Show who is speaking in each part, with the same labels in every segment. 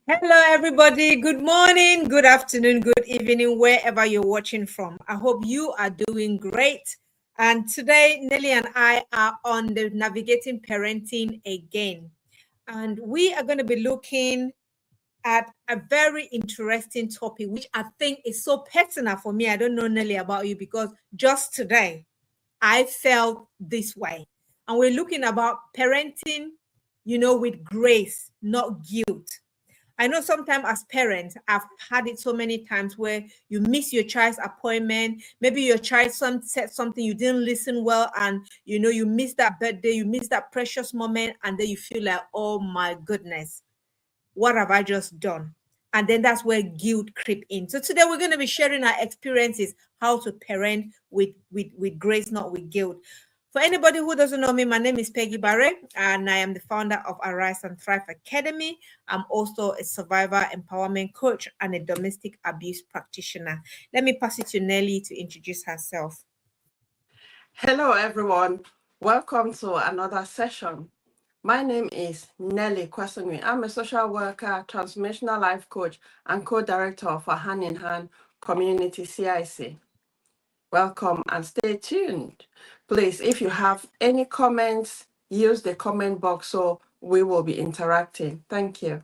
Speaker 1: Hello, everybody. Good morning, good afternoon, good evening, wherever you're watching from. I hope you are doing great. And today, Nelly and I are on the Navigating Parenting again. And we are going to be looking at a very interesting topic, which I think is so personal for me. I don't know, Nelly, about you, because just today, I felt this way. And we're looking about parenting, with grace, not guilt. I know sometimes as parents, I've had it so many times where you miss your child's appointment. Maybe your child said something, you didn't listen well, and you miss that birthday, you miss that precious moment, and then you feel like, oh my goodness, what have I just done? And then that's where guilt creep in. So today we're going to be sharing our experiences, how to parent with grace, not with guilt. For anybody who doesn't know me, my name is Peggy Barre, and I am the founder of Arise and Thrive Academy. I'm also a survivor empowerment coach and a domestic abuse practitioner. Let me pass it to Nelly to introduce herself.
Speaker 2: Hello, everyone. Welcome to another session. My name is Nelly Kwasinwi. I'm a social worker, transformational life coach, and co-director for Hand in Hand Community CIC. Welcome and stay tuned. Please, if you have any comments, use the comment box so we will be interacting. Thank you.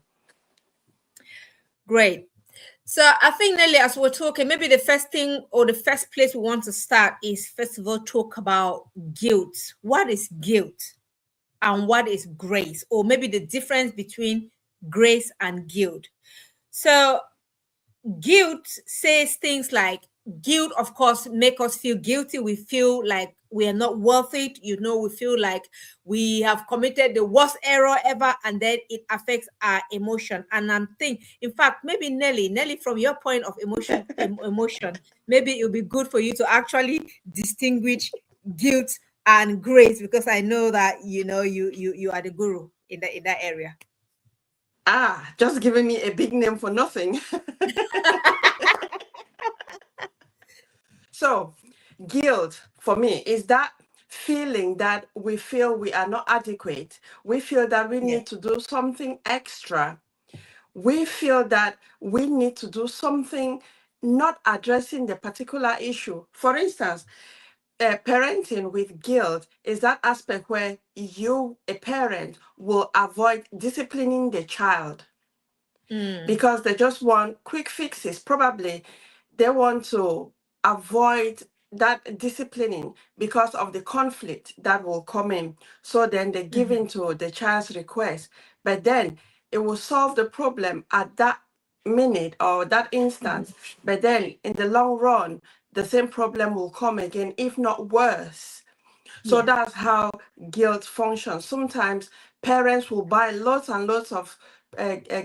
Speaker 1: Great. So I think, Nelly, as we're talking, maybe the first thing or the first place we want to start is, first of all, talk about guilt. What is guilt and what is grace? Or maybe the difference between grace and guilt. So guilt says things like, guilt, of course, make us feel guilty. We feel like we are not worth it. We feel like we have committed the worst error ever, and then it affects our emotion. And I'm thinking, in fact, maybe Nelly, from your point of emotion, maybe it would be good for you to actually distinguish guilt and grace, because I know that you are the guru in that area.
Speaker 2: Just giving me a big name for nothing. So, guilt for me is that feeling that we feel we are not adequate. We feel that we need to do something extra. We feel that we need to do something not addressing the particular issue. For instance, parenting with guilt is that aspect where you, a parent, will avoid disciplining the child because they just want quick fixes. Probably they want to avoid that disciplining because of the conflict that will come in. So then they give in to the child's request, but then it will solve the problem at that minute or that instance. But then in the long run, the same problem will come again, if not worse. So that's how guilt functions. Sometimes parents will buy lots and lots of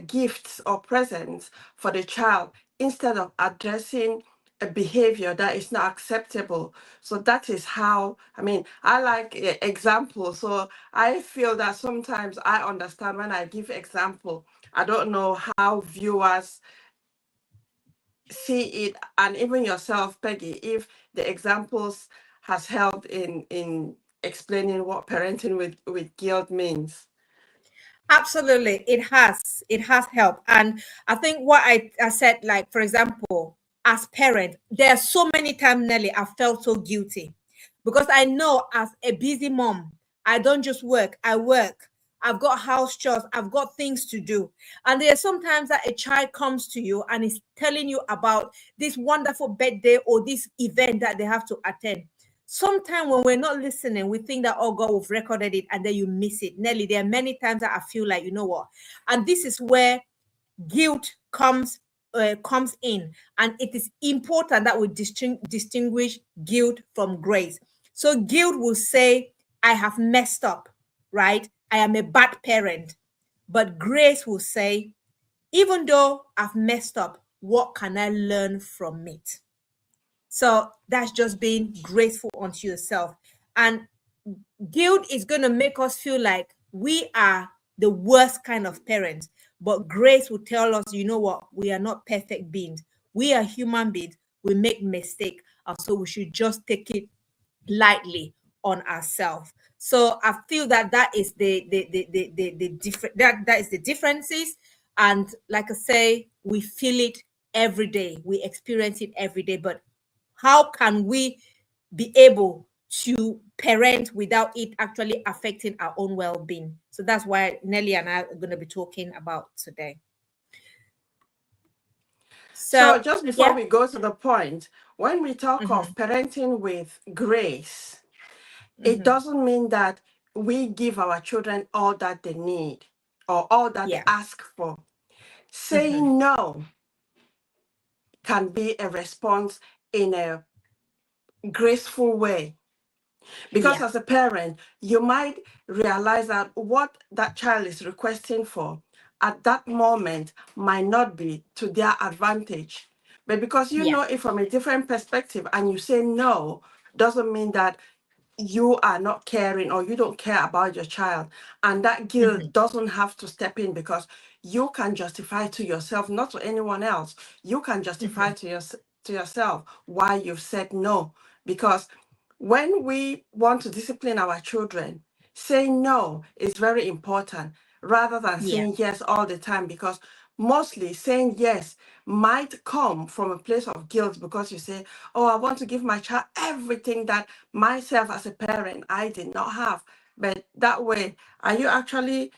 Speaker 2: gifts or presents for the child instead of addressing a behavior that is not acceptable. So that is how, I like examples. So I feel that sometimes I understand when I give example. I don't know how viewers see it, and even yourself, Peggy, if the examples has helped in explaining what parenting with guilt means.
Speaker 1: Absolutely, it has helped. And I think what I said, like, for example, as parent, there are so many times, Nelly, I felt so guilty, because I know as a busy mom, I don't just work, I work. I've got house chores, I've got things to do. And there are sometimes that a child comes to you and is telling you about this wonderful birthday or this event that they have to attend. Sometimes when we're not listening, we think that, oh God, we've recorded it, and then you miss it. Nelly, there are many times that I feel like, you know what? And this is where guilt comes in. And it is important that we distinguish guilt from grace. So guilt will say, I have messed up, right? I am a bad parent. But grace will say, even though I've messed up, what can I learn from it? So that's just being grateful unto yourself. And guilt is going to make us feel like we are the worst kind of parents. But grace will tell us, you know what? We are not perfect beings. We are human beings. We make mistakes. And so we should just take it lightly on ourselves. So I feel that is the different, that is the differences. And like I say, we feel it every day, we experience it every day. But how can we be able to parent without it actually affecting our own well-being? So that's why Nelly and I are going to be talking about today.
Speaker 2: So
Speaker 1: So
Speaker 2: just before
Speaker 1: yeah.
Speaker 2: we go to the point, when we talk
Speaker 1: Mm-hmm.
Speaker 2: of parenting with grace, it
Speaker 1: Mm-hmm.
Speaker 2: doesn't mean that we give our children all that they need or all that they
Speaker 1: Yeah.
Speaker 2: ask for.
Speaker 1: Mm-hmm.
Speaker 2: Saying no can be a response in a graceful way. Because
Speaker 1: Yeah.
Speaker 2: as a parent, you might realize that what that child is requesting for at that moment might not be to their advantage. But because you
Speaker 1: Yeah.
Speaker 2: know it from a different perspective and you say no, doesn't mean that you are not caring or you don't care about your child. And that
Speaker 1: Mm-hmm.
Speaker 2: guilt doesn't have to step in because you can justify to yourself, not to anyone else. You can
Speaker 1: Mm-hmm.
Speaker 2: justify to yourself why you've said no. Because when we want to discipline our children, saying no is very important rather than
Speaker 1: Yeah.
Speaker 2: saying yes all the time, because mostly saying yes might come from a place of guilt because you say, oh, I want to give my child everything that myself as a parent I did not have. But that way, are you actually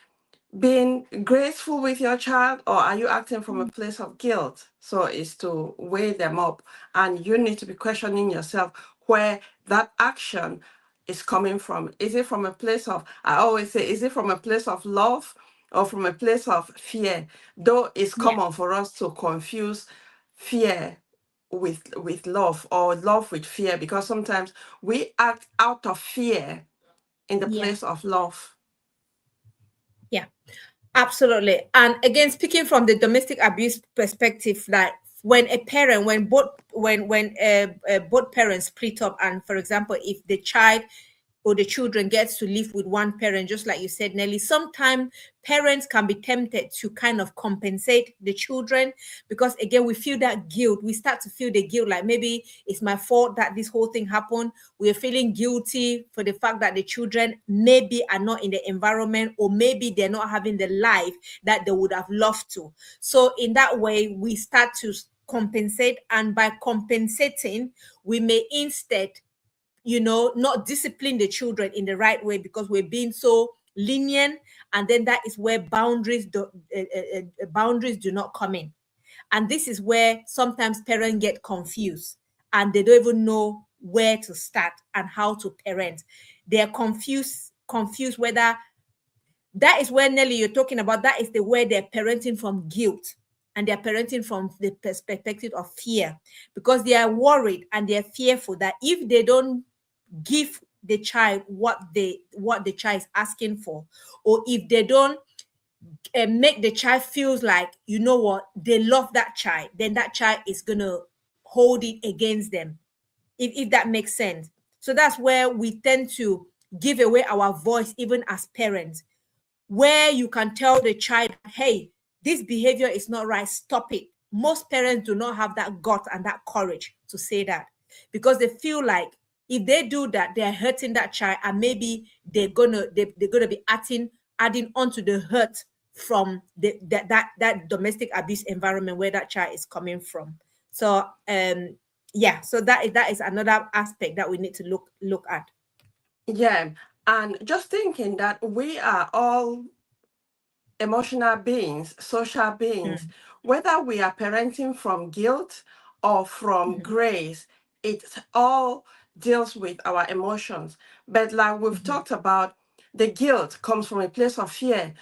Speaker 2: being graceful with your child, or are you acting from a place of guilt? So it's to weigh them up, and you need to be questioning yourself where that action is coming from. Is it from a place of, I always say, is it from a place of love or from a place of fear? Though it's
Speaker 1: Yeah.
Speaker 2: common for us to confuse fear with love or love with fear, because sometimes we act out of fear in the
Speaker 1: Yeah.
Speaker 2: place of love.
Speaker 1: Yeah. Absolutely. And again, speaking from the domestic abuse perspective, that when a parent, when both parents split up, and for example, if the child or the children gets to live with one parent, just like you said, Nelly, sometimes parents can be tempted to kind of compensate the children, because again, we feel that guilt. We start to feel the guilt, like maybe it's my fault that this whole thing happened. We're feeling guilty for the fact that the children maybe are not in the environment, or maybe they're not having the life that they would have loved to. So in that way, we start to compensate, and by compensating, we may instead, not discipline the children in the right way, because we're being so lenient. And then that is where boundaries do not come in. And this is where sometimes parents get confused, and they don't even know where to start and how to parent. They're confused whether that is where, Nelly, you're talking about, that is the way they're parenting from guilt, and they're parenting from the perspective of fear, because they are worried and they're fearful that if they don't give the child what the child is asking for, or if they don't make the child feels like, what, they love that child, then that child is gonna hold it against them, if that makes sense. So that's where we tend to give away our voice, even as parents, where you can tell the child, hey, this behavior is not right, stop it. Most parents do not have that gut and that courage to say that, because they feel like if they do that, they're hurting that child, and maybe they're gonna be adding onto the hurt from that domestic abuse environment where that child is coming from. So yeah, so that is another aspect that we need to look at.
Speaker 2: Yeah, and just thinking that we are all emotional beings, social beings,
Speaker 1: Mm,
Speaker 2: whether we are parenting from guilt or from
Speaker 1: mhm,
Speaker 2: grace, it all deals with our emotions. But like we've
Speaker 1: mhm.
Speaker 2: talked about, the guilt comes from a place of fear,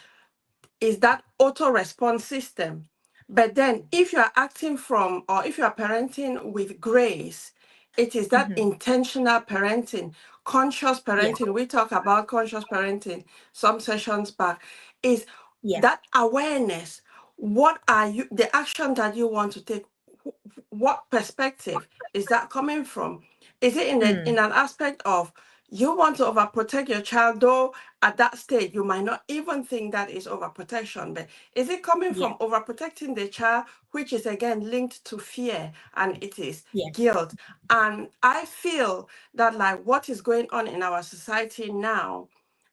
Speaker 2: is that auto response system. But then, if you are acting from, or if you are parenting with grace, it is that
Speaker 1: Mhm.
Speaker 2: intentional parenting, conscious
Speaker 1: Yeah,
Speaker 2: parenting. We talk about conscious parenting some sessions back, is
Speaker 1: yeah.
Speaker 2: that awareness. What are you, the action that you want to take? What perspective is that coming from? Is it
Speaker 1: Mm,
Speaker 2: in an aspect of you want to overprotect your child, though at that stage you might not even think that is overprotection, but is it coming
Speaker 1: yeah,
Speaker 2: from overprotecting the child, which is again linked to fear, and it is
Speaker 1: yeah.
Speaker 2: guilt? And I feel that like what is going on in our society now,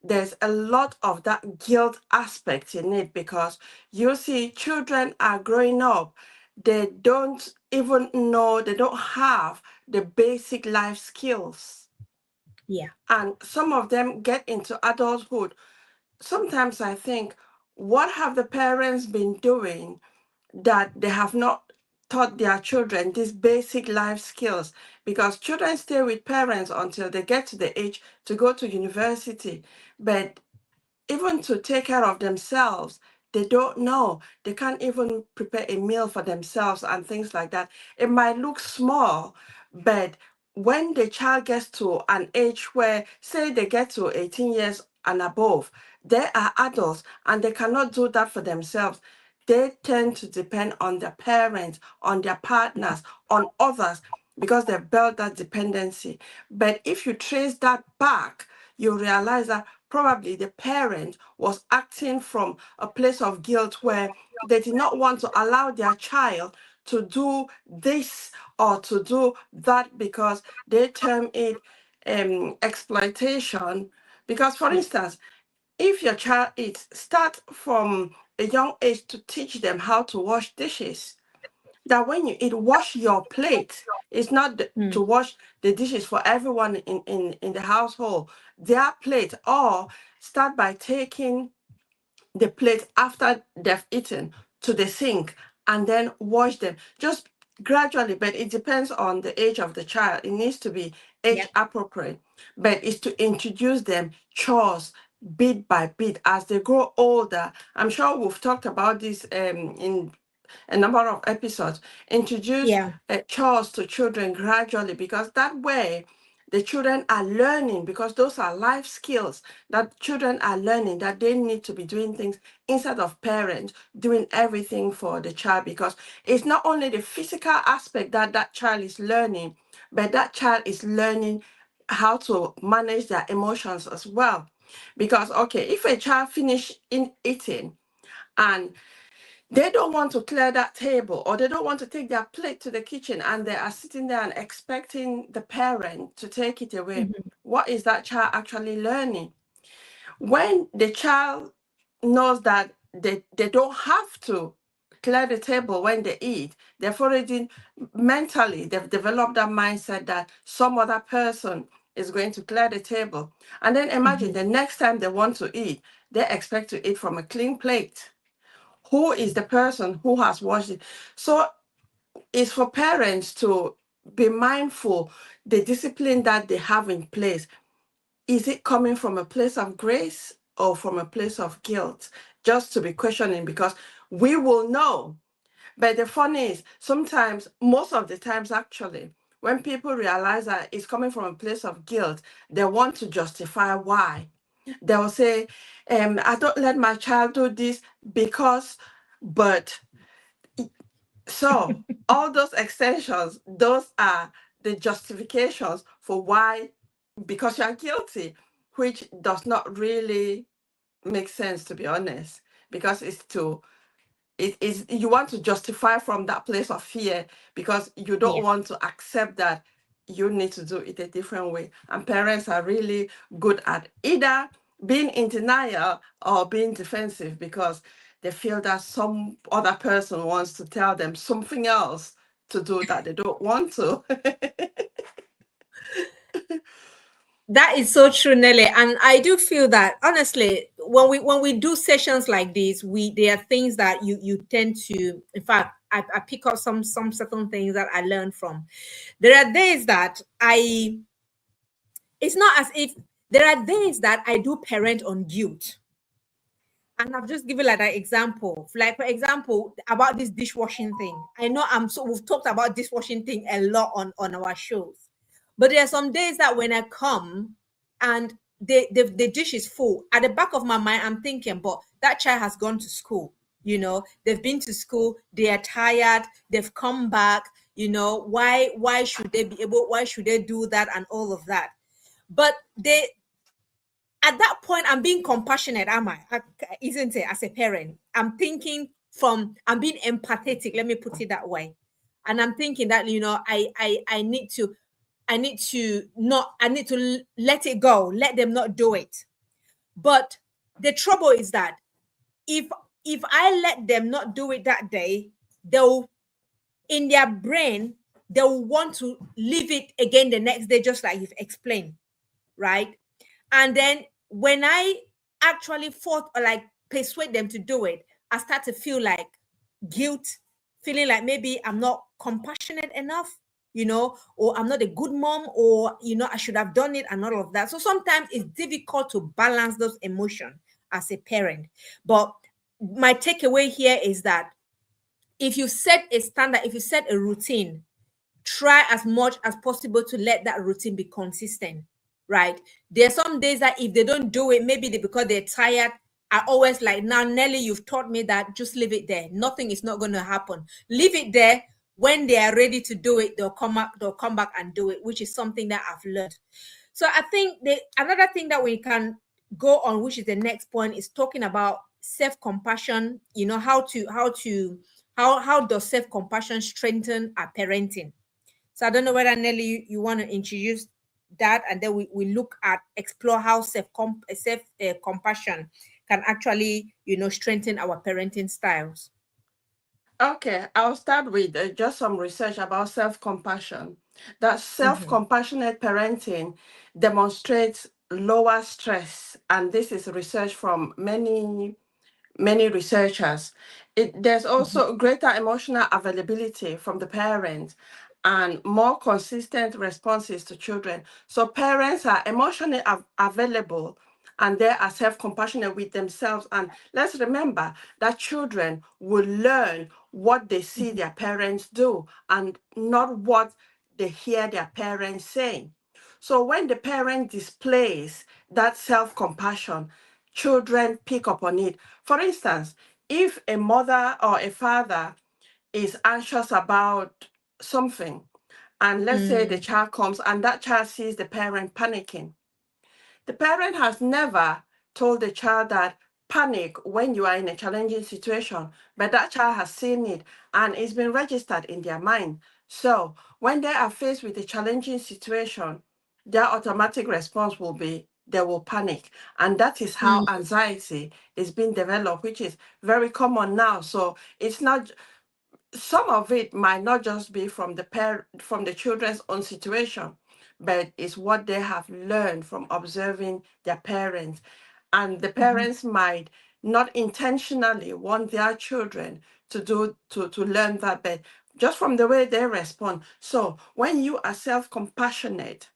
Speaker 2: there's a lot of that guilt aspect in it, because you see children are growing up, they don't even know, they don't have the basic life skills.
Speaker 1: Yeah.
Speaker 2: And some of them get into adulthood. Sometimes I think, what have the parents been doing that they have not taught their children these basic life skills? Because children stay with parents until they get to the age to go to university. But even to take care of themselves, they don't know. They can't even prepare a meal for themselves and things like that. It might look small, but when the child gets to an age where, say, they get to 18 years and above, they are adults and they cannot do that for themselves. They tend to depend on their parents, on their partners, on others, because they've built that dependency. But if you trace that back, you realize that probably the parent was acting from a place of guilt, where they did not want to allow their child to do this or to do that, because they term it exploitation. Because, for instance, if your child eats, start from a young age to teach them how to wash dishes. That when you eat, wash your plate. It's not to wash the dishes for everyone in the household, their plate. Or start by taking the plate after they've eaten to the sink and then wash them. Just gradually, but it depends on the age of the child. It needs to be age
Speaker 1: Yep.
Speaker 2: appropriate, but it's to introduce them chores bit by bit as they grow older. I'm sure we've talked about this in a number of episodes. Introduce
Speaker 1: Yeah.
Speaker 2: chores to children gradually, because that way the children are learning, because those are life skills that children are learning, that they need to be doing things instead of parents doing everything for the child. Because it's not only the physical aspect that that child is learning, but that child is learning how to manage their emotions as well. Because, okay, if a child finish in eating and they don't want to clear that table, or they don't want to take their plate to the kitchen, and they are sitting there and expecting the parent to take it away,
Speaker 1: Mhm.
Speaker 2: what is that child actually learning? When the child knows that they don't have to clear the table when they eat, they've already mentally, they've developed that mindset that some other person is going to clear the table. And then imagine
Speaker 1: Mhm.
Speaker 2: the next time they want to eat, they expect to eat from a clean plate. Who is the person who has watched it? So it's for parents to be mindful the discipline that they have in place. Is it coming from a place of grace or from a place of guilt? Just to be questioning, because we will know. But the funny is, sometimes, most of the times actually, when people realize that it's coming from a place of guilt, they want to justify why. They'll say, I don't let my child do this because, but. So all those extensions, those are the justifications for why, because you're guilty, which does not really make sense, to be honest, because it is, you want to justify from that place of fear, because you don't
Speaker 1: Yeah.
Speaker 2: want to accept that you need to do it a different way. And parents are really good at either being in denial or being defensive, because they feel that some other person wants to tell them something else to do that they don't want to.
Speaker 1: That is so true, Nelly. And I do feel that honestly, when we do sessions like this, we there are things that you tend to, in fact, I pick up some certain things that I learned from. There are days that I it's not as if there are days that I do parent on guilt. And I've just given like an example. Like, for example, about this dishwashing thing. I know we've talked about dishwashing thing a lot on our shows. But there are some days that when I come and the dish is full, at the back of my mind, I'm thinking, but that child has gone to school. They've been to school, they are tired, they've come back, why should they do that and all of that? But they at that point, I'm being compassionate, am I? Isn't it? As a parent, I'm thinking I'm being empathetic. Let me put it that way. And I'm thinking that I need to let it go, let them not do it. But the trouble is that if I let them not do it that day, they'll, in their brain, they'll want to leave it again the next day, just like you've explained, right? And then when I actually fought or like persuade them to do it, I start to feel like guilt, feeling like maybe I'm not compassionate enough, or I'm not a good mom, or I should have done it and all of that. So sometimes it's difficult to balance those emotions as a parent. But my takeaway here is that if you set a standard, if you set a routine, try as much as possible to let that routine be consistent, right? There are some days that if they don't do it, maybe because they're tired, I always like, now, Nelly, you've taught me that, just leave it there. Nothing is not going to happen. Leave it there. When they are ready to do it, they'll come back and do it, which is something that I've learned. So I think another thing that we can go on, which is the next point, is talking about self-compassion. How does self-compassion strengthen our parenting? So I don't know whether, Nelly, you want to introduce that, and then we explore how compassion can actually, strengthen our parenting styles.
Speaker 2: Okay, I'll start with just some research about self-compassion. That self-compassionate parenting demonstrates lower stress, and this is research from many researchers. There's also greater emotional availability from the parents and more consistent responses to children. So parents are emotionally available, and they are self-compassionate with themselves. And let's remember that children will learn what they see their parents do and not what they hear their parents say. So when the parent displays that self-compassion, children pick up on it. For instance, if a mother or a father is anxious about something, and let's say the child comes and that child sees the parent panicking, the parent has never told the child that panic when you are in a challenging situation, but that child has seen it and it's been registered in their mind. So when they are faced with a challenging situation, their automatic response will be they will panic. And that is how anxiety is being developed, which is very common now. So it's not, some of it might not just be from the children's own situation, but it's what they have learned from observing their parents. And the parents might not intentionally want their children to learn that, but just from the way they respond. So when you are self-compassionate,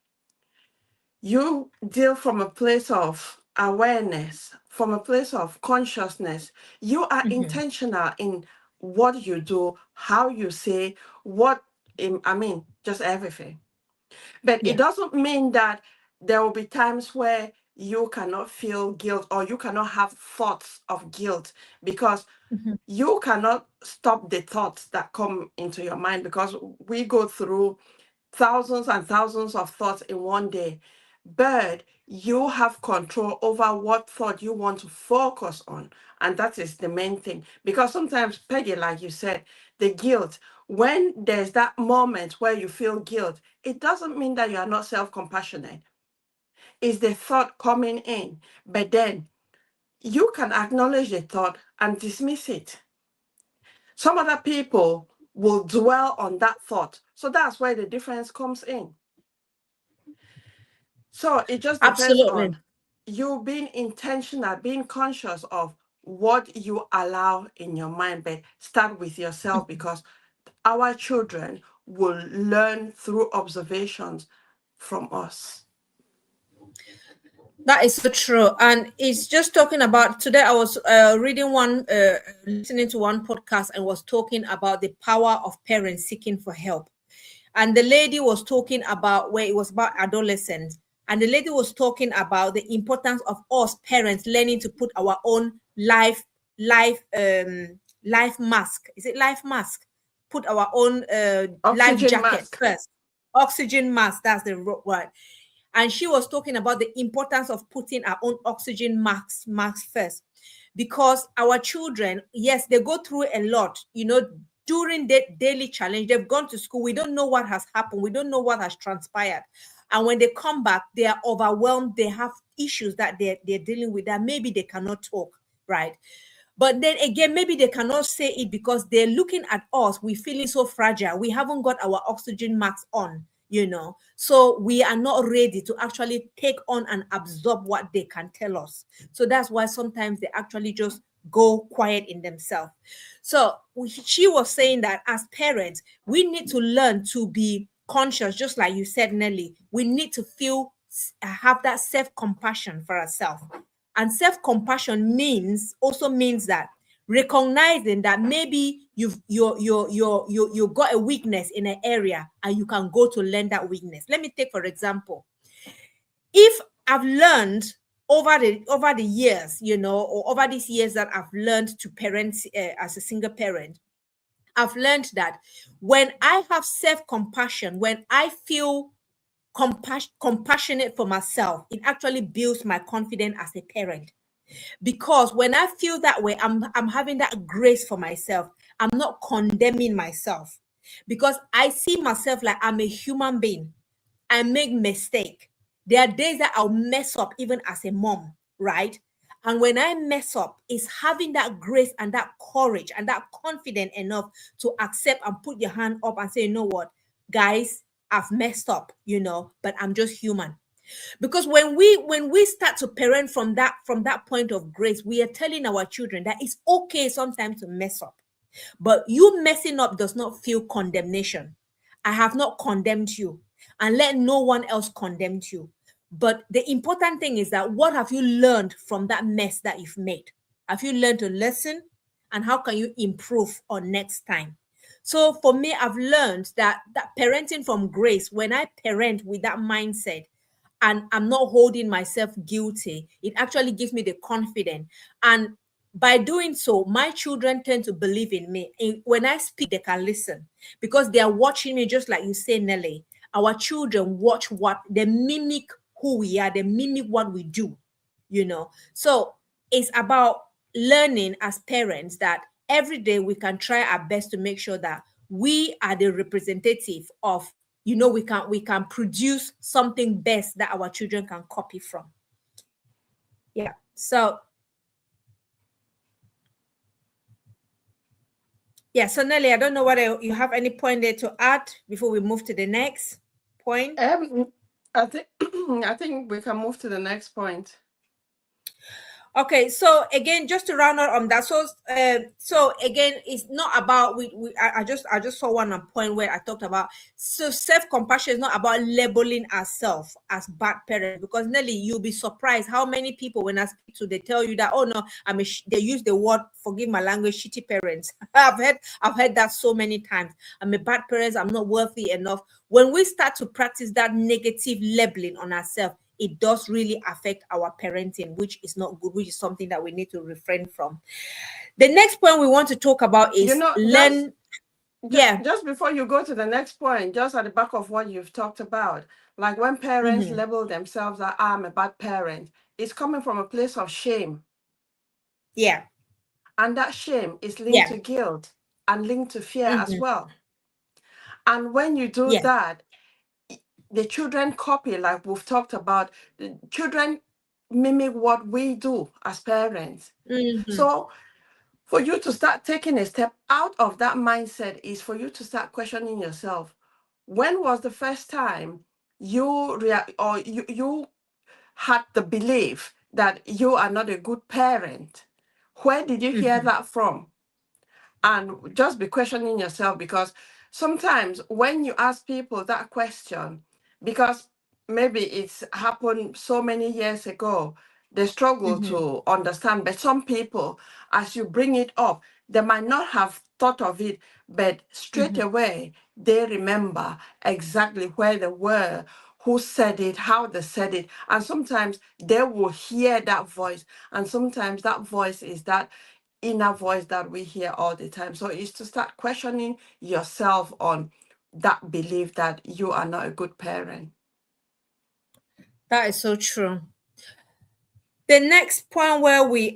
Speaker 2: you deal from a place of awareness, from a place of consciousness. You are intentional in what you do, how you say, just everything. But it
Speaker 1: Yeah.
Speaker 2: doesn't mean that there will be times where you cannot feel guilt or you cannot have thoughts of guilt, because you cannot stop the thoughts that come into your mind, because we go through thousands and thousands of thoughts in one day. But you have control over what thought you want to focus on. And that is the main thing. Because sometimes, Peggy, like you said, the guilt, when there's that moment where you feel guilt, it doesn't mean that you are not self-compassionate. It's the thought coming in. But then you can acknowledge the thought and dismiss it. Some other people will dwell on that thought. So that's where the difference comes in. So it just depends
Speaker 1: Absolutely.
Speaker 2: on you being intentional, being conscious of what you allow in your mind, but start with yourself, because our children will learn through observations from us.
Speaker 1: That is so true. And it's just talking about, today I was listening to one podcast, and was talking about the power of parents seeking for help. And the lady was talking about, where it was about adolescents. And the lady was talking about the importance of us parents learning to put our own life mask. Is it life mask? Put our own life
Speaker 2: Oxygen
Speaker 1: jacket
Speaker 2: mask.
Speaker 1: first. Oxygen mask, that's the word. And she was talking about the importance of putting our own oxygen masks first, because our children, yes, they go through a lot, during the daily challenge. They've gone to school. We don't know what has happened. We don't know what has transpired. And when they come back, they are overwhelmed. They have issues that they're dealing with that maybe they cannot talk, right? But then again, maybe they cannot say it because they're looking at us. We're feeling so fragile. We haven't got our oxygen masks on, So we are not ready to actually take on and absorb what they can tell us. So that's why sometimes they actually just go quiet in themselves. So she was saying that as parents, we need to learn to be conscious, just like you said, Nelly. We need to have that self-compassion for ourselves. And self-compassion means that recognizing that maybe you got a weakness in an area and you can go to learn that weakness. Let me take for example, if I've learned over the years, or over these years that I've learned to parent as a single parent, I've learned that when I have self-compassion, when I feel compassionate for myself, it actually builds my confidence as a parent. Because when I feel that way, I'm having that grace for myself. I'm not condemning myself because I see myself like I'm a human being. I make mistake. There are days that I'll mess up even as a mom, right? And when I mess up, it's having that grace and that courage and that confidence enough to accept and put your hand up and say, you know what, guys, I've messed up, but I'm just human. Because when we start to parent from that point of grace, we are telling our children that it's okay sometimes to mess up, but you messing up does not feel condemnation. I have not condemned you, and let no one else condemn you. But the important thing is that what have you learned from that mess that you've made? Have you learned a lesson, and how can you improve on next time? So for me, I've learned that parenting from grace, when I parent with that mindset, and I'm not holding myself guilty, it actually gives me the confidence. And by doing so, my children tend to believe in me. When I speak, they can listen because they are watching me, just like you say, Nelly. Our children watch what they mimic who we are, they mimic what we do. So it's about learning as parents that every day we can try our best to make sure that we are the representative of, we can produce something best that our children can copy from. Yeah. So Nelly, I don't know whether you have any point there to add before we move to the next point.
Speaker 2: I think we can move to the next point.
Speaker 1: Okay, so again, just to round out on that, so again, it's not about I just saw one point where I talked about, so self-compassion is not about labeling ourselves as bad parents, because Nelly, you'll be surprised how many people, when I speak to, they tell you that, oh no, they use the word, forgive my language, shitty parents. I've heard that so many times. I'm a bad parent, I'm not worthy enough. When we start to practice that negative labeling on ourselves, it does really affect our parenting, which is not good, which is something that we need to refrain from. The next point we want to talk about is learn.
Speaker 2: Just before you go to the next point, just at the back of what you've talked about, like when parents label themselves that I'm a bad parent, it's coming from a place of shame.
Speaker 1: Yeah.
Speaker 2: And that shame is linked to guilt and linked to fear as well. And when you do that, the children copy, like we've talked about. The children mimic what we do as parents. So for you to start taking a step out of that mindset is for you to start questioning yourself. When was the first time you had the belief that you are not a good parent? Where did you hear that from? And just be questioning yourself, because sometimes when you ask people that question, because maybe it's happened so many years ago, they struggle to understand. But some people, as you bring it up, they might not have thought of it, but straight away they remember exactly where they were, who said it, how they said it. And sometimes they will hear that voice. And sometimes that voice is that inner voice that we hear all the time. So it's to start questioning yourself on that belief that you are not a good parent.
Speaker 1: That is so true. The next point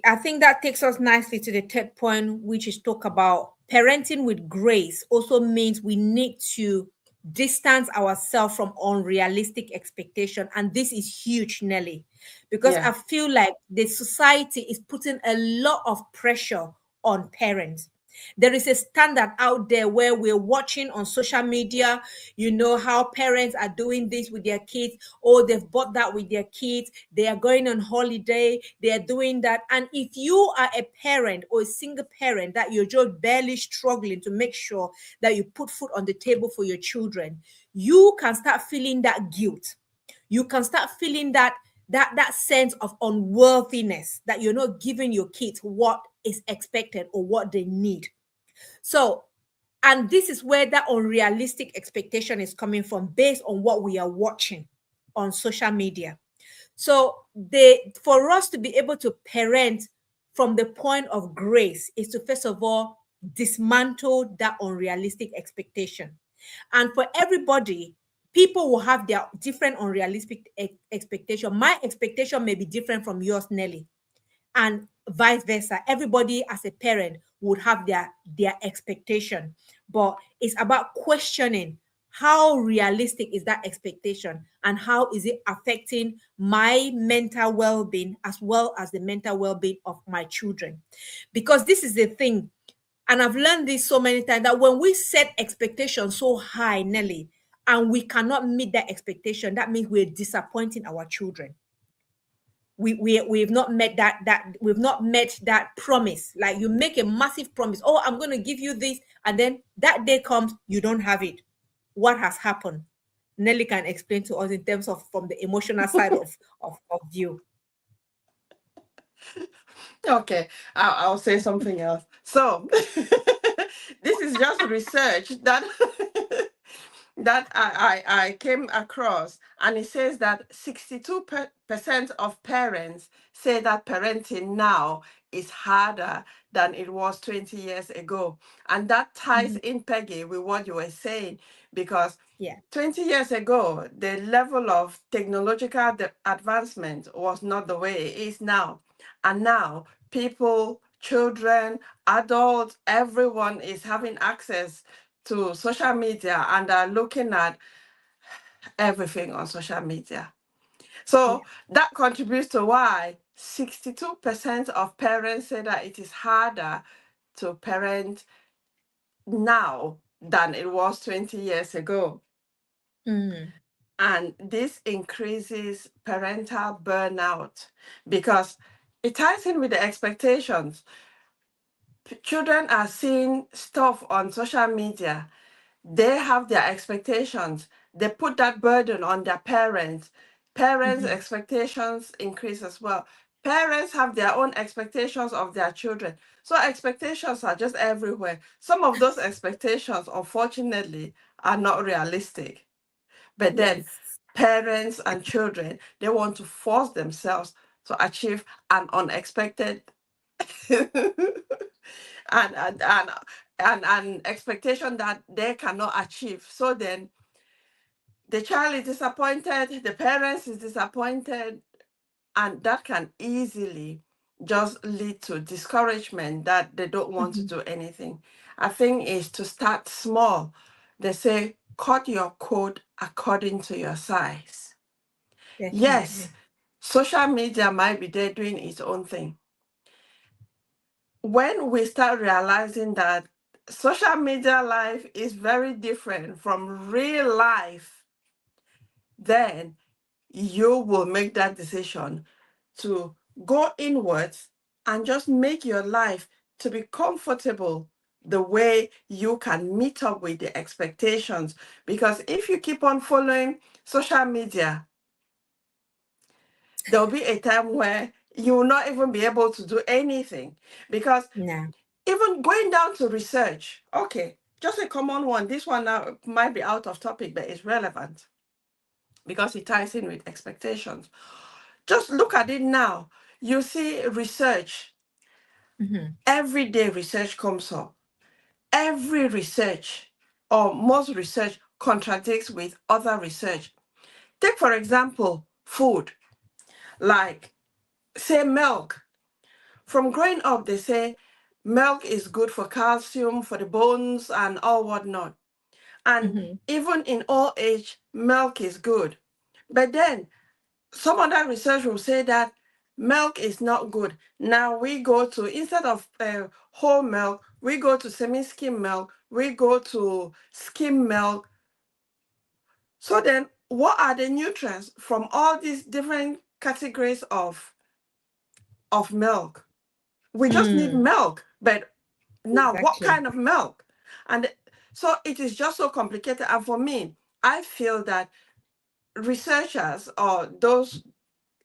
Speaker 1: I think that takes us nicely to the third point, which is talk about parenting with grace. Also means we need to distance ourselves from unrealistic expectation. And this is huge, Nelly, because
Speaker 2: Yeah.
Speaker 1: I feel like the society is putting a lot of pressure on parents. There is a standard out there where we're watching on social media, how parents are doing this with their kids. Oh, they've bought that with their kids. They are going on holiday. They are doing that. And if you are a parent or a single parent that you're just barely struggling to make sure that you put food on the table for your children, you can start feeling that guilt. You can start feeling that sense of unworthiness, that you're not giving your kids what is expected or what they need. So, and this is where that unrealistic expectation is coming from, based on what we are watching on social media. So, for us to be able to parent from the point of grace is to first of all dismantle that unrealistic expectation. And for everybody, people will have their different unrealistic expectation. My expectation may be different from yours, Nelly, and vice versa. Everybody as a parent would have their expectation, but it's about questioning how realistic is that expectation and how is it affecting my mental well-being as well as the mental well-being of my children. Because this is the thing, and I've learned this so many times, that when we set expectations so high, Nelly, and we cannot meet that expectation, that means we're disappointing our children. We've not met that we've not met that promise. Like, you make a massive promise, oh, I'm going to give you this, and then that day comes, you don't have it. What has happened? Nelly can explain to us in terms of from the emotional side of view.
Speaker 2: Okay, I'll say something else. So, this is just research that that I came across, and it says that 62% of parents say that parenting now is harder than it was 20 years ago. And that ties
Speaker 1: Mhm.
Speaker 2: in, Peggy, with what you were saying, because
Speaker 1: Yeah.
Speaker 2: 20 years ago, the level of technological advancement was not the way it is now. And now, people, children, adults, everyone is having access to social media and are looking at everything on social media. So
Speaker 1: Yeah.
Speaker 2: that contributes to why 62% of parents say that it is harder to parent now than it was 20 years ago.
Speaker 1: Mm.
Speaker 2: And this increases parental burnout because it ties in with the expectations. Children are seeing stuff on social media. They have their expectations. They put that burden on their parents. Parents'
Speaker 1: Mhm.
Speaker 2: expectations increase as well. Parents have their own expectations of their children. So expectations are just everywhere. Some of those expectations, unfortunately, are not realistic. But then
Speaker 1: Yes.
Speaker 2: parents and children, they want to force themselves to achieve an unexpected and an expectation that they cannot achieve. So then the child is disappointed, the parents is disappointed, and that can easily just lead to discouragement that they don't want to
Speaker 1: Mhm.
Speaker 2: do anything. I think is to start small. They say cut your coat according to your size. Yes,
Speaker 1: Definitely.
Speaker 2: social media might be there doing its own thing. When we start realizing that social media life is very different from real life, then you will make that decision to go inwards and just make your life to be comfortable the way you can meet up with the expectations. Because if you keep on following social media, there'll be a time where you will not even be able to do anything. Because
Speaker 1: Yeah.
Speaker 2: even going down to research, okay, just a common one. This one now might be out of topic, but it's relevant because it ties in with expectations. Just look at it now. You see research,
Speaker 1: Mhm.
Speaker 2: everyday research comes up. Every research or most research contradicts with other research. Take, for example, food, like, say, milk. From growing up, they say milk is good for calcium, for the bones, and all whatnot. And even in old age, milk is good. But then some other research will say that milk is not good. Now we go to, instead of whole milk, we go to semi-skim milk, we go to skim milk. So then what are the nutrients from all these different categories of milk? We just need milk, but now what
Speaker 1: Exactly.
Speaker 2: kind of milk? And so it is just so complicated. And for me, I feel that researchers or those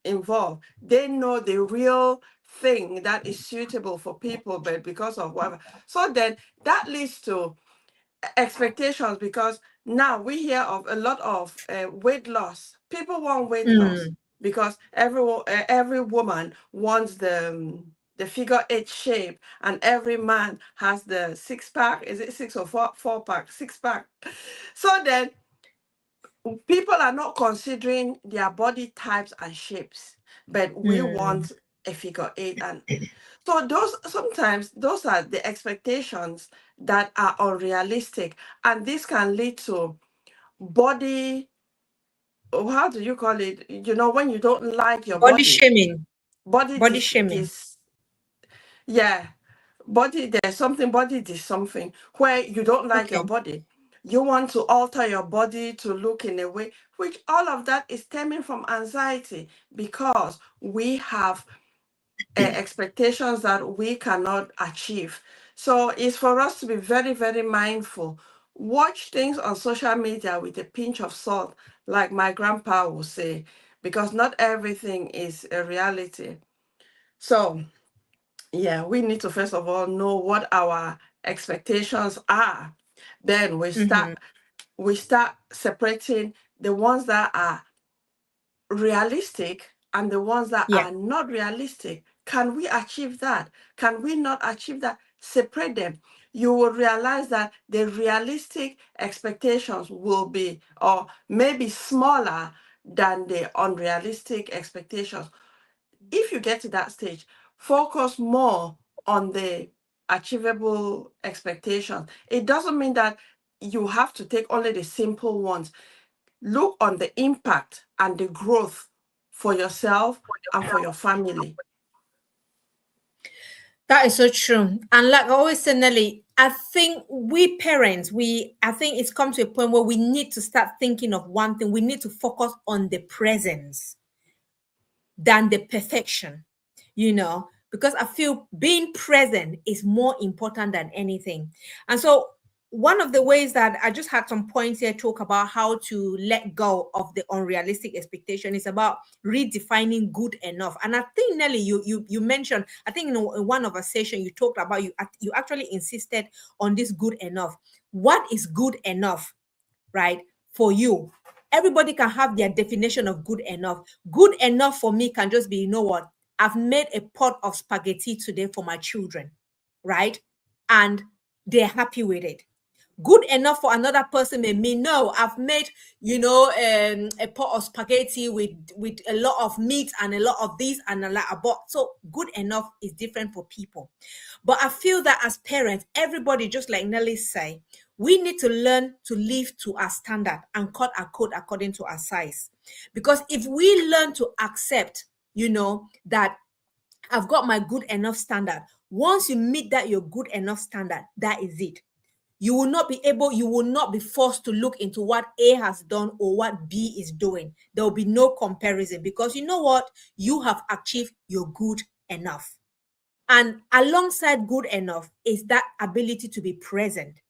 Speaker 2: involved, they know the real thing that is suitable for people, but because of whatever. So then that leads to expectations, because now we hear of a lot of weight loss. People want weight loss because every woman wants the figure eight shape, and every man has the six pack. Is it six or four pack? Six pack. So then people are not considering their body types and shapes, but we want a figure eight. And so those, sometimes those are the expectations that are unrealistic, and this can lead to body, how do you call it, when you don't like your
Speaker 1: Body
Speaker 2: body,
Speaker 1: shaming.
Speaker 2: body
Speaker 1: Body shaming.
Speaker 2: yeah, there's something, body is something where you don't like your
Speaker 1: Okay.
Speaker 2: body. You want to alter your body to look in a way, which all of that is stemming from anxiety, because we have expectations that we cannot achieve. So it's for us to be very, very mindful. Watch things on social media with a pinch of salt, like my grandpa would say, because not everything is a reality. So yeah, we need to first of all know what our expectations are. Then we start separating the ones that are realistic and the ones that
Speaker 1: Yeah.
Speaker 2: are not realistic. Can we achieve that? Can we not achieve that? Separate them. You will realize that the realistic expectations will be, or maybe smaller than the unrealistic expectations. If you get to that stage, focus more on the achievable expectations. It doesn't mean that you have to take only the simple ones. Look on the impact and the growth for yourself and for your family.
Speaker 1: That is so true. And like I always say, Nelly, I think we parents, I think it's come to a point where we need to start thinking of one thing. We need to focus on the presence than the perfection, because I feel being present is more important than anything. And so, one of the ways that I just had some points here talk about how to let go of the unrealistic expectation is about redefining good enough. And I think, Nelly, you mentioned, I think in one of our session you talked about, you actually insisted on this good enough. What is good enough, right, for you? Everybody can have their definition of good enough. Good enough for me can just be, what? I've made a pot of spaghetti today for my children, right? And they're happy with it. Good enough for another person may mean, no, I've made, a pot of spaghetti with a lot of meat and a lot of this and a lot of but. So good enough is different for people. But I feel that as parents, everybody, just like Nelly say, we need to learn to live to our standard and cut our coat according to our size. Because if we learn to accept, that I've got my good enough standard, once you meet that your good enough standard, that is it. You will not be forced to look into what A has done or what B is doing. There will be no comparison, because you know what? You have achieved your good enough. And alongside good enough is that ability to be present.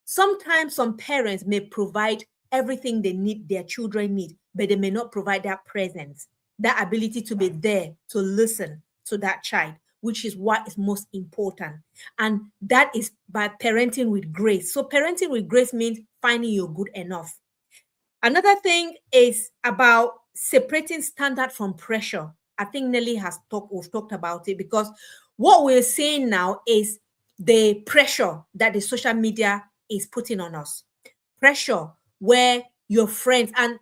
Speaker 1: Sometimes some parents may provide everything their children need, but they may not provide that presence, that ability to be there, to listen to that child, which is what is most important. And that is by parenting with grace. So parenting with grace means finding your good enough. Another thing is about separating standard from pressure. I think Nelly we've talked about it, because what we're seeing now is the pressure that the social media is putting on us. Pressure where your friends, and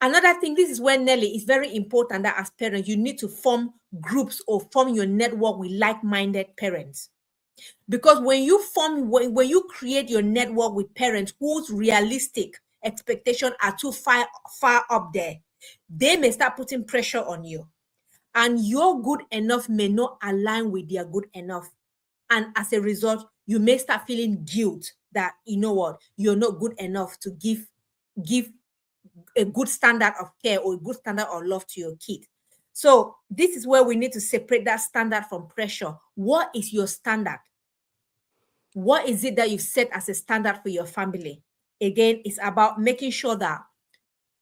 Speaker 1: another thing, this is where, Nelly, is very important that as parents, you need to form groups or form your network with like-minded parents. Because when you create your network with parents whose realistic expectation are too far up there, they may start putting pressure on you, and your good enough may not align with their good enough. And as a result, you may start feeling guilt that, you know what, you're not good enough to give a good standard of care or a good standard of love to your kid. So this is where we need to separate that standard from pressure. What is your standard? What is it that you've set as a standard for your family? Again, it's about making sure that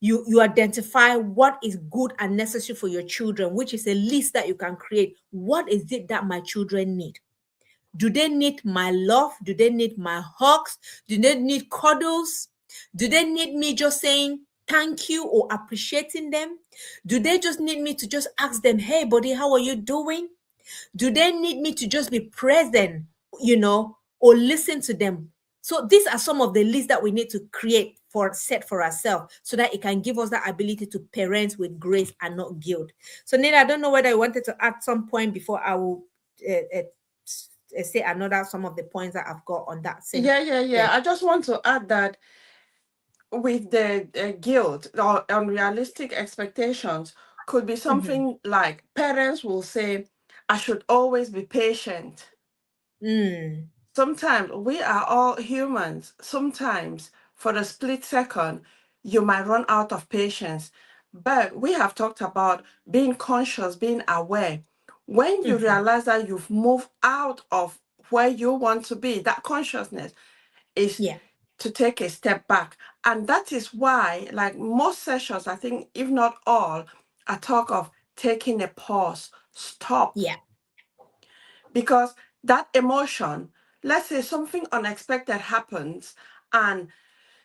Speaker 1: you identify what is good and necessary for your children, which is a list that you can create. What is it that my children need? Do they need my love? Do they need my hugs? Do they need cuddles? Do they need me just saying thank you or appreciating them? Do they just need me to just ask them, hey, buddy, how are you doing? Do they need me to just be present, or listen to them? So these are some of the lists that we need to create set for ourselves so that it can give us that ability to parent with grace and not guilt. So Nina, I don't know whether I wanted to add some point before I will say another some of the points that I've got on that same.
Speaker 2: Yeah. I just want to add that with the guilt or unrealistic expectations could be something like parents will say, I should always be patient. Sometimes we are all humans. Sometimes for a split second, you might run out of patience. But we have talked about being conscious, being aware. When you realize that you've moved out of where you want to be, that consciousness is to take a step back. And that is why, like most sessions, I think, if not all, I talk of taking a pause, stop.
Speaker 1: Yeah.
Speaker 2: Because that emotion, let's say something unexpected happens and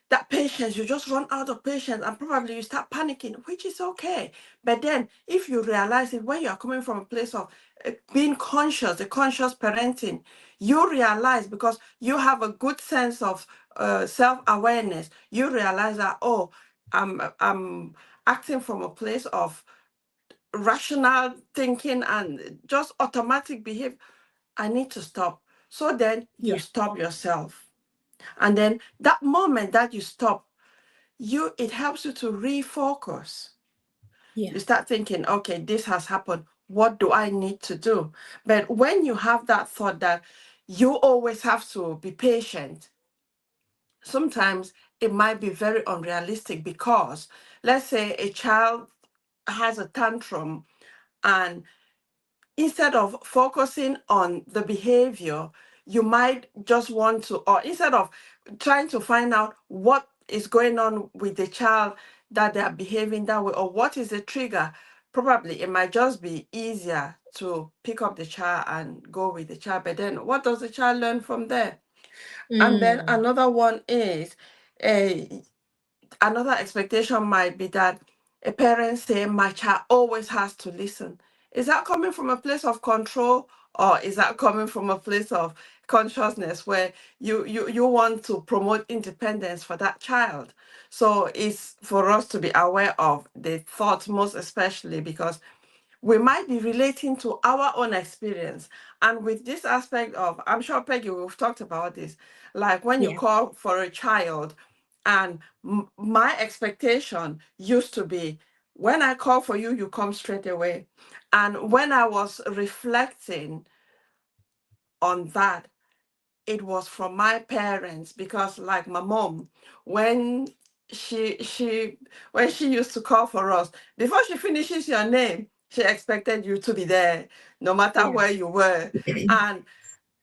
Speaker 2: that patience, you just run out of patience and probably you start panicking, which is okay. But then if you realize it, when you're coming from a place of being conscious, the conscious parenting, you realize, because you have a good sense of self-awareness, you realize that, oh, I'm acting from a place of rational thinking and just automatic behavior. I need to stop. So then you stop yourself. And then that moment that you stop, it helps you to refocus. You start thinking, okay, this has happened. What do I need to do? But when you have that thought that you always have to be patient, sometimes it might be very unrealistic, because let's say a child has a tantrum, and instead of focusing on the behavior, you might just want to, or instead of trying to find out what is going on with the child that they are behaving that way, or what is the trigger, probably it might just be easier to pick up the child and go with the child. But then what does the child learn from there? And then another one is, another expectation might be that a parent say, my child always has to listen. Is that coming from a place of control, or is that coming from a place of consciousness where you want to promote independence for that child? So it's for us to be aware of the thoughts, most especially because we might be relating to our own experience. And with this aspect of, I'm sure Peggy, we've talked about this, like when you call for a child, and my expectation used to be, when I call for you, you come straight away. And when I was reflecting on that, it was from my parents, because like my mom, when she when she used to call for us, before she finishes your name, she expected you to be there no matter where you were. And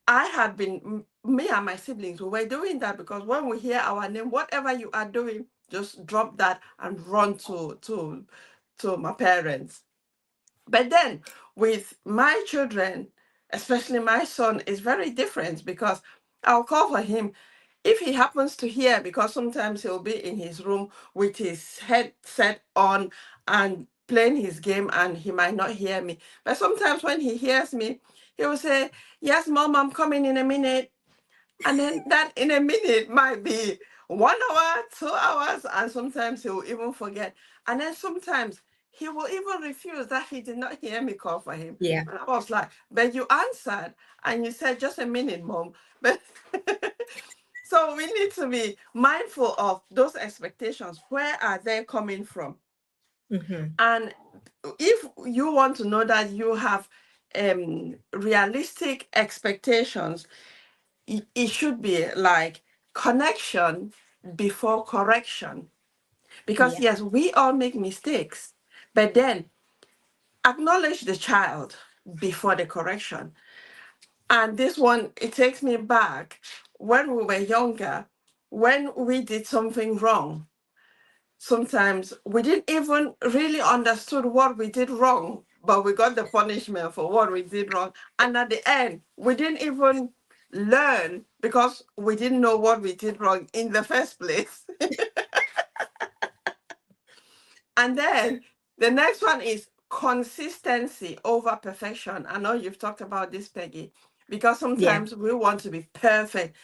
Speaker 2: I had been me and my siblings, we were doing that, because when we hear our name, whatever you are doing, just drop that and run to my parents. But then with my children, especially my son, is very different, because I'll call for him. If he happens to hear, because sometimes he'll be in his room with his headset on and playing his game, and he might not hear me. But sometimes when he hears me, he will say, yes, Mom, I'm coming in a minute. And then that in a minute might be 1 hour, 2 hours, and sometimes he will even forget. And then sometimes he will even refuse that he did not hear me call for him.
Speaker 1: Yeah.
Speaker 2: And I was like, but you answered and you said, just a minute, mom. But so we need to be mindful of those expectations. Where are they coming from?
Speaker 1: Mm-hmm.
Speaker 2: And if you want to know that you have realistic expectations, it should be like connection before correction. Because
Speaker 1: Yeah.
Speaker 2: yes, we all make mistakes, but then acknowledge the child before the correction. And this one, it takes me back when we were younger, when we did something wrong. Sometimes we didn't even really understood what we did wrong, but we got the punishment for what we did wrong. And at the end, we didn't even learn because we didn't know what we did wrong in the first place. And then the next one is consistency over perfection. I know you've talked about this, Peggy, because
Speaker 1: Yeah.
Speaker 2: sometimes we want to be perfect.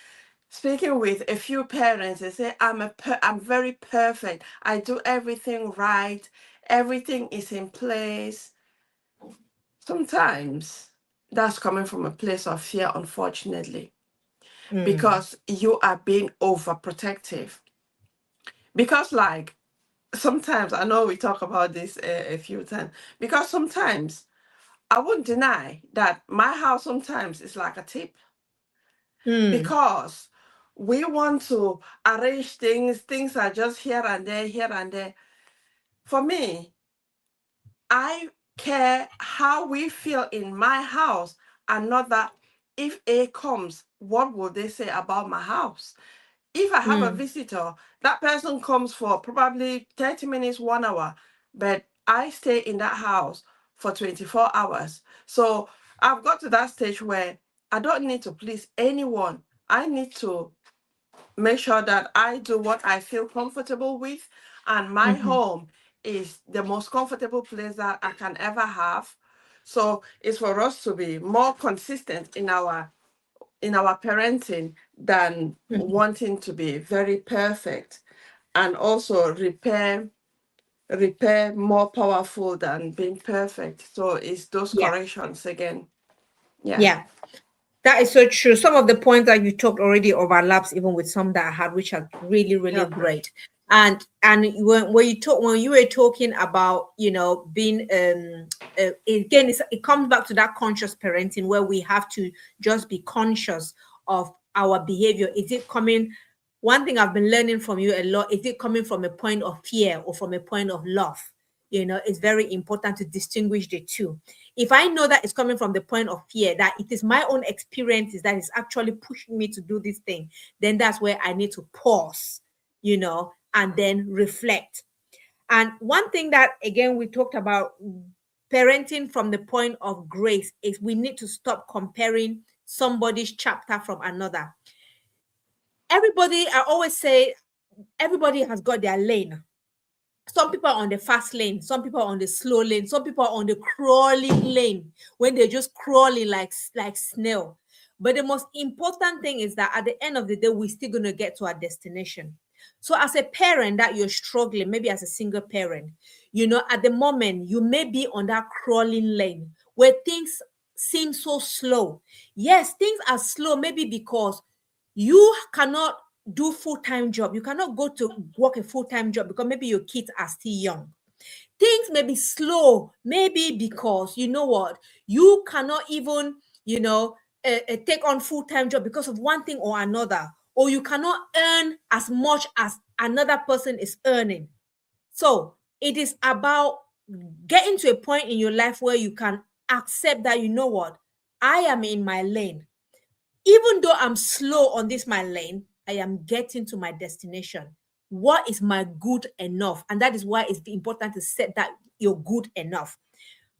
Speaker 2: Speaking with a few parents, they say, I'm very perfect. I do everything right. Everything is in place. Sometimes that's coming from a place of fear, unfortunately,
Speaker 1: Mm.
Speaker 2: because you are being overprotective. Because, like, sometimes I know we talk about this a few times, because sometimes I wouldn't deny that my house sometimes is like a tip,
Speaker 1: Mm.
Speaker 2: because we want to arrange things are just here and there, here and there. For me, I care how we feel in my house, and not that if A comes, what will they say about my house? If I have a
Speaker 1: Mm.
Speaker 2: visitor, that person comes for probably 30 minutes, 1 hour, but I stay in that house for 24 hours. So I've got to that stage where I don't need to please anyone. I need to make sure that I do what I feel comfortable with, and my
Speaker 1: Mm-hmm.
Speaker 2: home is the most comfortable place that I can ever have. So it's for us to be more consistent in our parenting than
Speaker 1: Mm-hmm.
Speaker 2: wanting to be very perfect, and also repair more powerful than being perfect. So it's those
Speaker 1: Yeah.
Speaker 2: corrections again. Yeah.
Speaker 1: Yeah. That is so true. Some of the points that you talked already overlaps even with some that I had, which are really, really
Speaker 2: Okay.
Speaker 1: great. And when you were talking about, being again, it comes back to that conscious parenting where we have to just be conscious of our behavior. Is it coming? One thing I've been learning from you a lot, is it coming from a point of fear or from a point of love? It's very important to distinguish the two. If I know that it's coming from the point of fear, that it is my own experiences that is actually pushing me to do this thing, then that's where I need to pause, and then reflect. And one thing that, again, we talked about parenting from the point of grace is we need to stop comparing somebody's chapter from another. Everybody, I always say, everybody has got their lane. Some people are on the fast lane, some people are on the slow lane, some people are on the crawling lane when they're just crawling like snail. But the most important thing is that at the end of the day, we're still going to get to our destination. So as a parent that you're struggling, maybe as a single parent, at the moment you may be on that crawling lane where things seem so slow. Yes, things are slow maybe because you cannot do full-time job. You cannot go to work a full-time job because maybe your kids are still young. Things may be slow, maybe because you know what, you cannot even, take on full-time job because of one thing or another, or you cannot earn as much as another person is earning. So it is about getting to a point in your life where you can accept that, you know what, I am in my lane. Even though I'm slow on this my lane, I am getting to my destination. What is my good enough? And that is why it's important to set that you're good enough.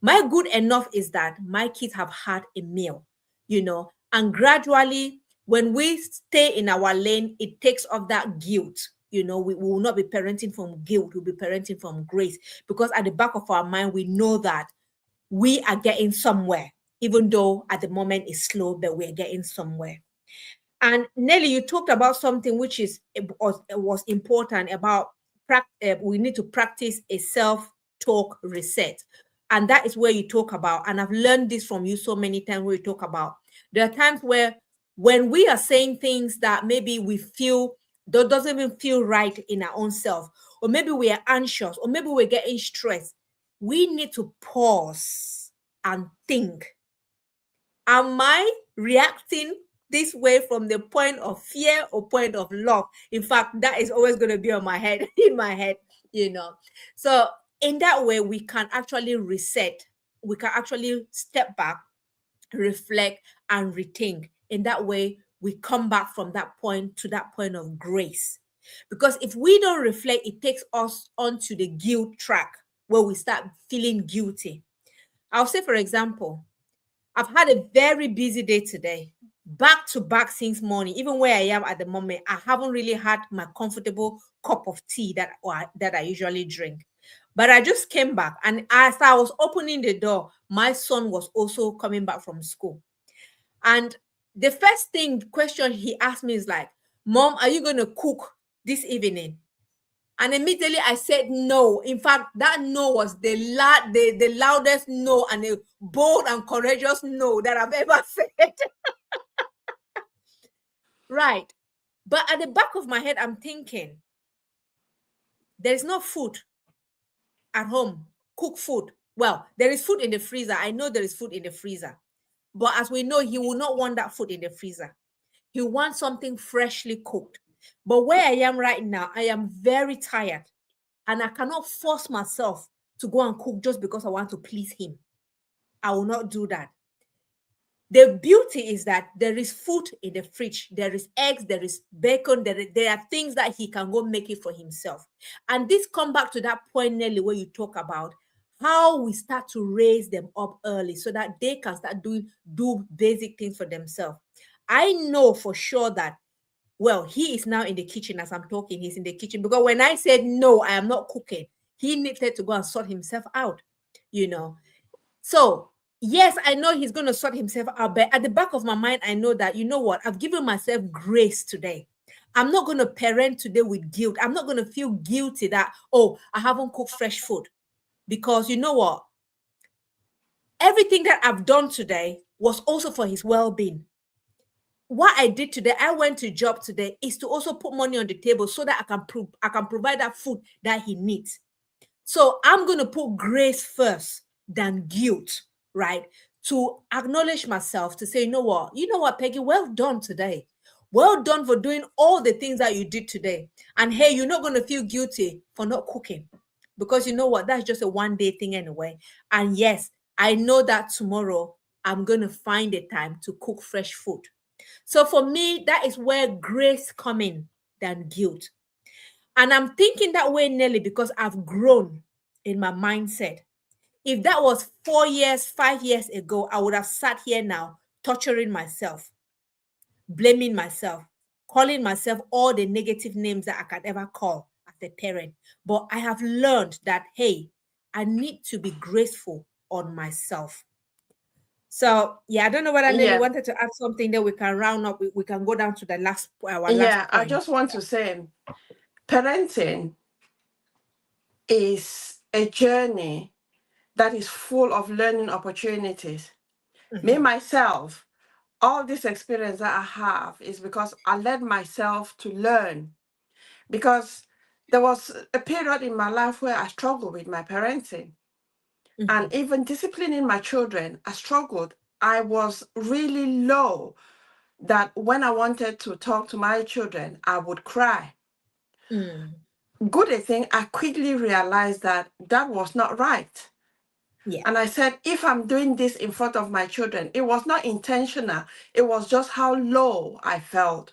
Speaker 1: My good enough is that my kids have had a meal, and gradually, when we stay in our lane, it takes off that guilt. We will not be parenting from guilt, we'll be parenting from grace, because at the back of our mind, we know that we are getting somewhere, even though at the moment it's slow, but we're getting somewhere. And Nelly, you talked about something which was important about we need to practice a self talk reset. And that is where you talk about, and I've learned this from you so many times where you talk about, there are times where when we are saying things that maybe we feel that doesn't even feel right in our own self, or maybe we are anxious, or maybe we're getting stressed, we need to pause and think, am I reacting this way from the point of fear or point of love? In fact, that is always going to be on my head, in my head, you know. So in that way, we can actually reset. We can actually step back, reflect, and rethink. In that way, we come back from that point to that point of grace. Because if we don't reflect, it takes us onto the guilt track where we start feeling guilty. I'll say, for example, I've had a very busy day today, back to back since morning. Even where I am at the moment, I haven't really had my comfortable cup of tea that I usually drink. But I just came back, and as I was opening the door, my son was also coming back from school. And the first question he asked me is like, "Mom, are you going to cook this evening?" And immediately I said no. In fact, that no was the loudest no, and a bold and courageous no that I've ever said. Right. But at the back of my head, I'm thinking, there's no food at home, cook food. Well, there is food in the freezer. I know there is food in the freezer. But as we know, he will not want that food in the freezer. He wants something freshly cooked. But where I am right now, I am very tired. And I cannot force myself to go and cook just because I want to please him. I will not do that. The beauty is that there is food in the fridge. There is eggs, there is bacon, there are things that he can go make it for himself. And this come back to that point, Nelly, where you talk about how we start to raise them up early so that they can start do basic things for themselves. I know for sure that, well, he is now in the kitchen as I'm talking. He's in the kitchen because when I said no, I am not cooking, he needed to go and sort himself out, you know. So yes, I know he's going to sort himself out, but at the back of my mind, I know that, you know what, I've given myself grace today. I'm not going to parent today with guilt. I'm not going to feel guilty that, oh, I haven't cooked fresh food. Because you know what? Everything that I've done today was also for his well-being. What I did today, I went to job today, is to also put money on the table so that I can provide that food that he needs. So I'm going to put grace first than guilt, right? To acknowledge myself, to say, you know what, Peggy, well done today. Well done for doing all the things that you did today. And hey, you're not going to feel guilty for not cooking, because you know what, that's just a one-day thing anyway. And yes, I know that tomorrow I'm going to find a time to cook fresh food. So for me, that is where grace come in than guilt. And I'm thinking that way, Nelly, because I've grown in my mindset. If that was 4 years, 5 years ago, I would have sat here now torturing myself, blaming myself, calling myself all the negative names that I could ever call as a parent. But I have learned that, hey, I need to be graceful on myself. So yeah, I don't know whether Nelly wanted to add something that we can round up. We can go down to the last our last point.
Speaker 2: I just want to say, parenting is a journey that is full of learning opportunities. Me, myself, all this experience that I have is because I led myself to learn. Because there was a period in my life where I struggled with my parenting. And even disciplining my children, I struggled. I was really low that when I wanted to talk to my children, I would cry. Good thing, I quickly realized that that was not right. Yeah. And I said, if I'm doing this in front of my children, it was not intentional. It was just how low I felt.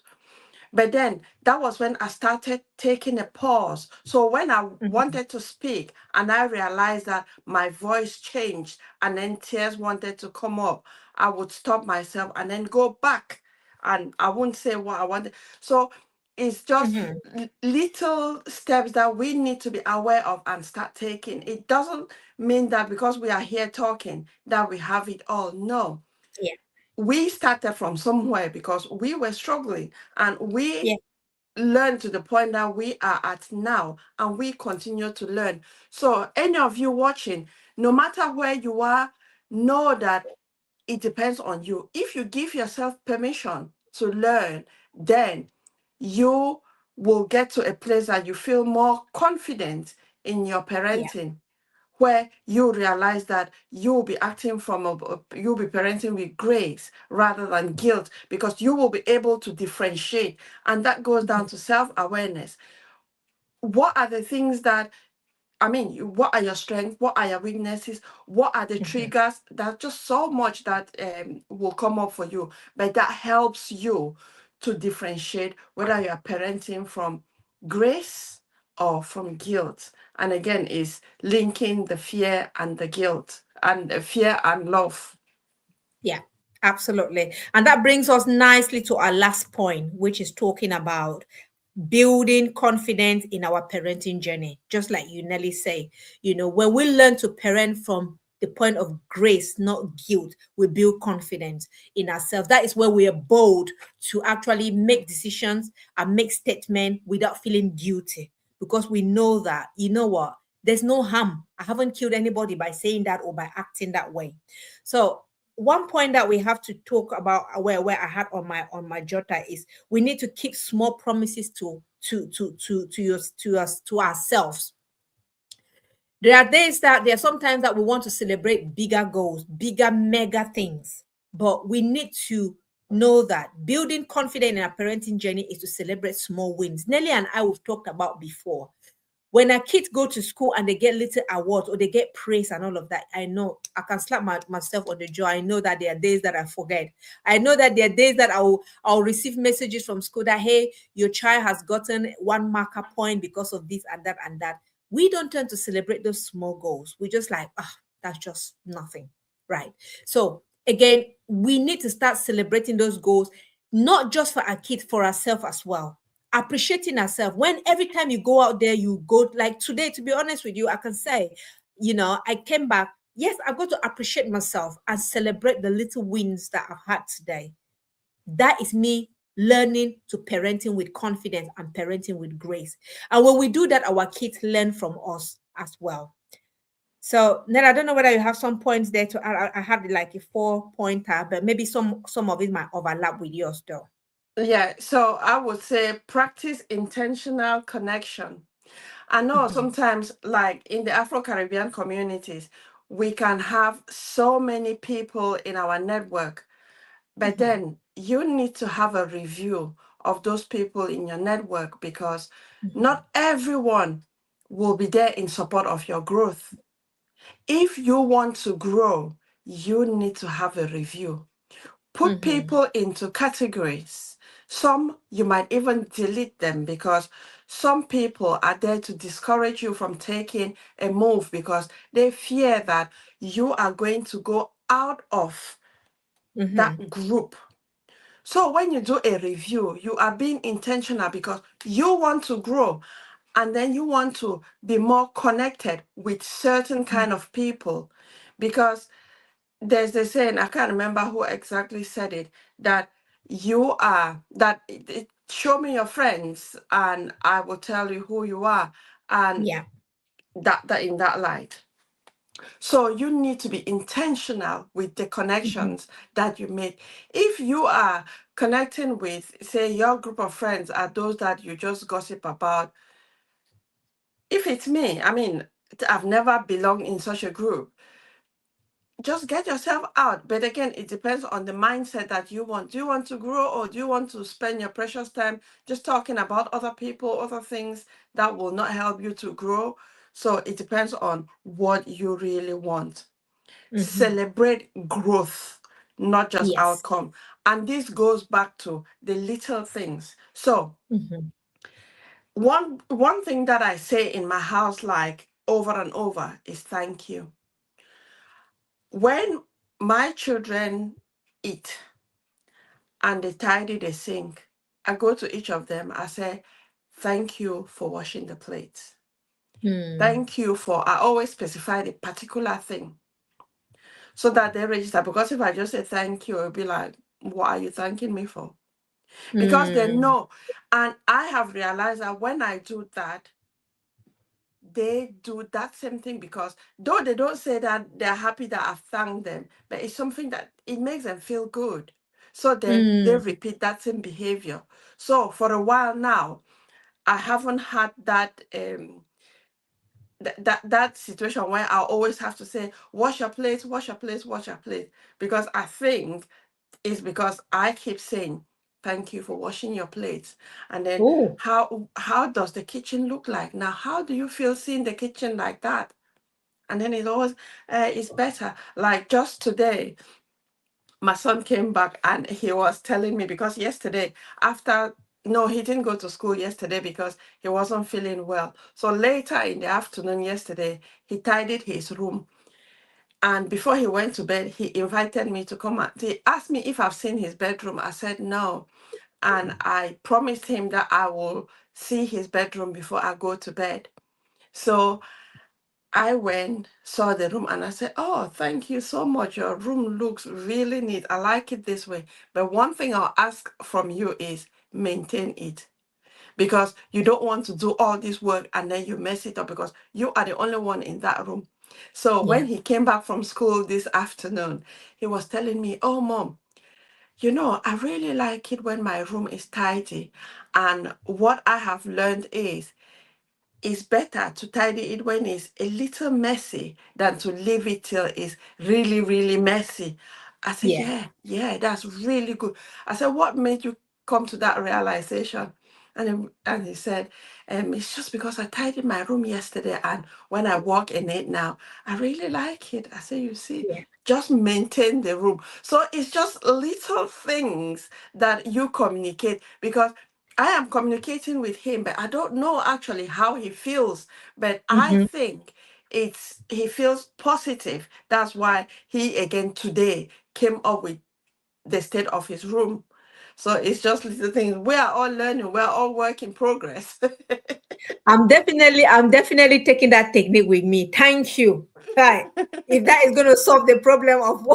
Speaker 2: But then that was when I started taking a pause. So when I wanted to speak and I realized that my voice changed and then tears wanted to come up, I would stop myself and then go back and I wouldn't say what I wanted. So it's just little steps that we need to be aware of and start taking. It doesn't mean that because we are here talking that we have it all. No. Yeah. We started from somewhere because we were struggling and we learn to the point that we are at now, and we continue to learn. So any of you watching, no matter where you are, know that it depends on you. If you give yourself permission to learn, then you will get to a place that you feel more confident in your
Speaker 1: Yeah.
Speaker 2: parenting, where you realize that you'll be acting you'll be parenting with grace rather than guilt, because you will be able to differentiate. And that goes down
Speaker 1: Mhm.
Speaker 2: to self-awareness. What are the things that, what are your strengths? What are your weaknesses? What are the
Speaker 1: Mhm.
Speaker 2: triggers? There's just so much that will come up for you, but that helps you to differentiate whether you are parenting from grace or from guilt. And again, is linking the fear and the guilt, and the fear and love.
Speaker 1: Yeah, absolutely. And that brings us nicely to our last point, which is talking about building confidence in our parenting journey. Just like you, Nelly, say, when we learn to parent from the point of grace, not guilt, we build confidence in ourselves. That is where we are bold to actually make decisions and make statements without feeling guilty, because we know that, you know what, there's no harm. I haven't killed anybody by saying that or by acting that way. So one point that we have to talk about, where I had on my jotter, is we need to keep small promises to ourselves. There are sometimes that we want to celebrate bigger goals, bigger mega things, but we need to know that building confidence in our parenting journey is to celebrate small wins. Nelly and I, we've talked about before, when our kids go to school and they get little awards or they get praise and all of that, I know I can slap myself on the jaw. I know that there are days that I forget. I know that there are days that I'll receive messages from school that, hey, your child has gotten 1 marker point because of this and that and that. We don't tend to celebrate those small goals. We just like, that's just nothing, right? So again, we need to start celebrating those goals, not just for our kids, for ourselves as well, appreciating ourselves. When every time you go out there, you go, like today, to be honest with you, I can say, I came back. Yes, I've got to appreciate myself and celebrate the little wins that I've had today. That is me learning to parenting with confidence and parenting with grace. And when we do that, our kids learn from us as well. So then I don't know whether you have some points there to add. I have like a 4-pointer, but maybe some of it might overlap with yours though.
Speaker 2: Yeah, so I would say practice intentional connection. I know
Speaker 1: Mhm.
Speaker 2: sometimes, like in the Afro Caribbean communities, we can have so many people in our network, but
Speaker 1: Mhm.
Speaker 2: then you need to have a review of those people in your network, because
Speaker 1: Mhm.
Speaker 2: not everyone will be there in support of your growth. If you want to grow, you need to have a review. Put
Speaker 1: Mhm.
Speaker 2: people into categories. Some you might even delete them, because some people are there to discourage you from taking a move, because they fear that you are going to go out of
Speaker 1: Mhm.
Speaker 2: that group. So when you do a review, you are being intentional, because you want to grow, and then you want to be more connected with certain kind of people. Because there's the saying, I can't remember who exactly said it, that show me your friends and I will tell you who you are, and
Speaker 1: Yeah.
Speaker 2: that in that light. So you need to be intentional with the
Speaker 1: Mhm.
Speaker 2: connections that you make. If you are connecting with, say, your group of friends are those that you just gossip about, if it's me, I've never belonged in such a group. Just get yourself out. But again, it depends on the mindset that you want. Do you want to grow, or do you want to spend your precious time just talking about other people, other things that will not help you to grow? So it depends on what you really want.
Speaker 1: Mhm.
Speaker 2: Celebrate growth, not just
Speaker 1: Yes.
Speaker 2: outcome. And this goes back to the little things. So
Speaker 1: Mhm.
Speaker 2: one thing that I say in my house, like over and over, is thank you. When my children eat and they tidy the sink, I go to each of them. I say, thank you for washing the plates.
Speaker 1: Mm.
Speaker 2: Thank you for, I always specify the particular thing so that they register. Because if I just say thank you, it'll be like, what are you thanking me for? Because they
Speaker 1: Mm.
Speaker 2: know. And I have realized that when I do that, they do that same thing, because though they don't say that they're happy that I've thanked them, but it's something that it makes them feel good. So then they
Speaker 1: Mm.
Speaker 2: repeat that same behavior. So for a while now, I haven't had that that situation where I always have to say, wash your plate, wash your plate, wash your plate. Because I think it's because I keep saying, thank you for washing your plates. And then
Speaker 1: Oh.
Speaker 2: how does the kitchen look like? Now, how do you feel seeing the kitchen like that? And then it's always it's better. Like just today, my son came back and he was telling me, because yesterday, after no, he didn't go to school yesterday because he wasn't feeling well. So later in the afternoon yesterday, he tidied his room. And before he went to bed, he invited me to come out. He asked me if I've seen his bedroom. I said no. And I promised him that I will see his bedroom before I go to bed. So I went, saw the room, and I said, oh, thank you so much. Your room looks really neat. I like it this way. But one thing I'll ask from you is maintain it, because you don't want to do all this work and then you mess it up, because you are the only one in that room. So
Speaker 1: Yeah.
Speaker 2: when he came back from school this afternoon, he was telling me, oh, Mom, I really like it when my room is tidy. And what I have learned is it's better to tidy it when it's a little messy than to leave it till it's really, really messy. I said,
Speaker 1: Yeah.
Speaker 2: yeah, yeah, that's really good. I said, what made you come to that realization? And he said, it's just because I tidied my room yesterday, and when I walk in it now, I really like it. I said, you see,
Speaker 1: Yeah.
Speaker 2: just maintain the room. So it's just little things that you communicate, because I am communicating with him, but I don't know actually how he feels. But I
Speaker 1: Mm-hmm.
Speaker 2: think he feels positive. That's why he again today came up with the state of his room. So it's just little things. We are all learning. We're all work in progress.
Speaker 1: I'm definitely taking that technique with me. Thank you. Right. If that is going to solve the problem of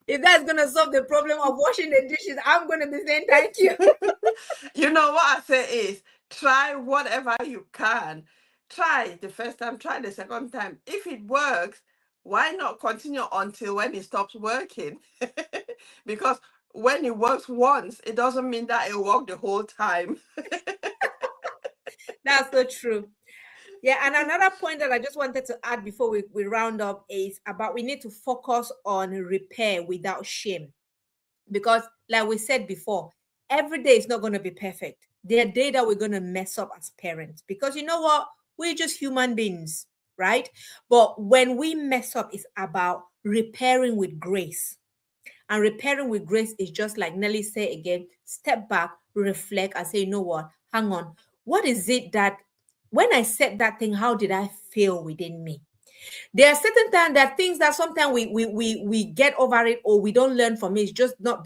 Speaker 1: if that's going to solve the problem of washing the dishes, I'm going to be saying thank you.
Speaker 2: You know what I say is, try whatever you can. Try the first time, try the second time. If it works, why not continue until when it stops working? Because when it works once, it doesn't mean that it worked the whole time.
Speaker 1: That's so true. Yeah, and another point that I just wanted to add before we round up is about we need to focus on repair without shame. Because, like we said before, every day is not going to be perfect. There are days that we're going to mess up as parents, because you know what? We're just human beings, right? But when we mess up, it's about repairing with grace. And repairing with grace is just like Nelly said again, step back, reflect, and say, you know what? Hang on. What is it that when I said that thing, how did I feel within me? There are certain times, there are things that sometimes we get over it, or we don't learn from it. It's just not